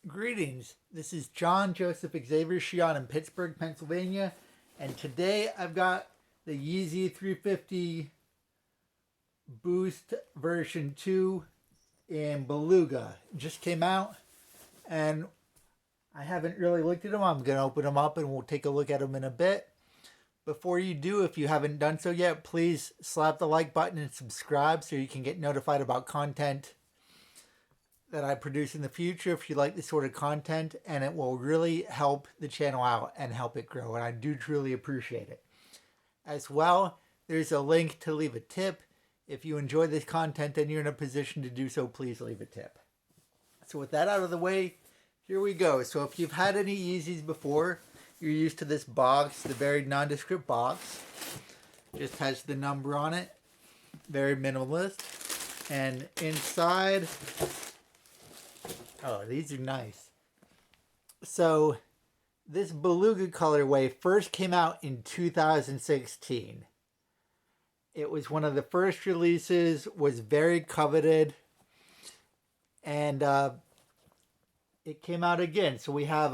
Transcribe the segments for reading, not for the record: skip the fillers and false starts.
Greetings, this is John Joseph Xavier Cihon in Pittsburgh, Pennsylvania, and today I've got the Yeezy 350 Boost version 2 in Beluga. It just came out, and I haven't really looked at them. I'm going to open them up and we'll take a look at them in a bit. Before you do, if you haven't done so yet, please slap the like button and subscribe so you can get notified about content that I produce in the future if you like this sort of content, and it will really help the channel out and help it grow, and I do truly appreciate it. As well, there's a link to leave a tip. If you enjoy this content and you're in a position to do so, please leave a tip. So with that out of the way, here we go. So if you've had any Yeezys before, you're used to this box, the very nondescript box. Just has the number on it. Very minimalist. And inside, oh, these are nice. So this Beluga colorway first came out in 2016. It was one of the first releases, was very coveted, and it came out again. So we have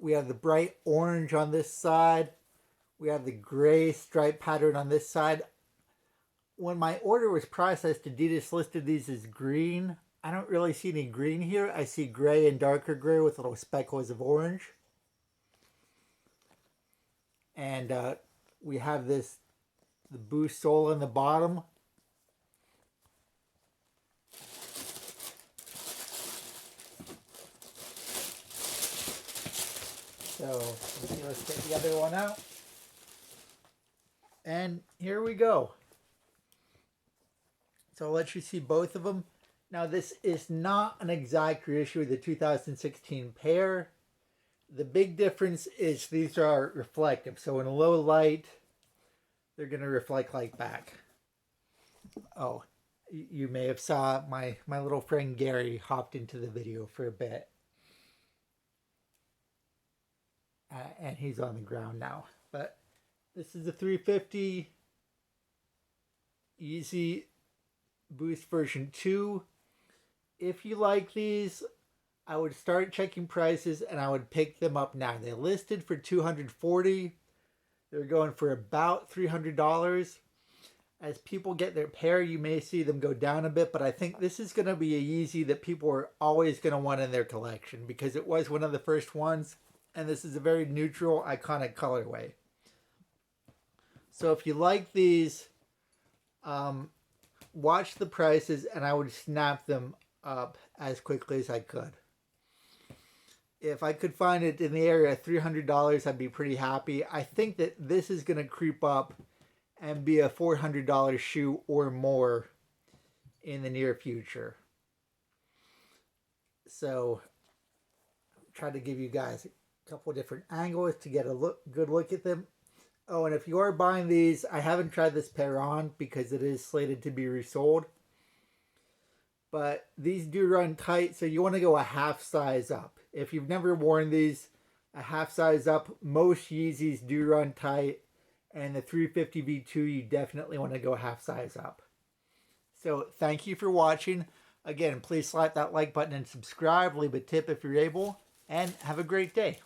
the bright orange on this side. We have the gray stripe pattern on this side. When my order was processed, adidas listed these as green. I don't really see any green here. I see gray and darker gray with little speckles of orange. And we have the Boost sole on the bottom. So let's get the other one out. And here we go. So I'll let you see both of them. Now this is not an exact reissue of the 2016 pair. The big difference is these are reflective. So in a low light, they're going to reflect light back. Oh, you may have saw my little friend Gary hopped into the video for a bit. And he's on the ground now. But this is the 350 Yeezy Boost version 2. If you like these, I would start checking prices and I would pick them up now. They listed for $240. They're going for about $300. As people get their pair, you may see them go down a bit, but I think this is going to be a Yeezy that people are always going to want in their collection because it was one of the first ones, and this is a very neutral, iconic colorway. So if you like these, watch the prices and I would snap them up as quickly as I could. If I could find it in the area of $300, I'd be pretty happy. I think that this is going to creep up and be a $400 shoe or more in the near future. So try to give you guys a couple different angles to get a good look at them. Oh, and if you are buying these, I haven't tried this pair on because it is slated to be resold. But these do run tight, so you want to go a half size up. If you've never worn these, a half size up, most Yeezys do run tight. And the 350 V2, you definitely want to go half size up. So thank you for watching. Again, please slap that like button and subscribe. Leave a tip if you're able. And have a great day.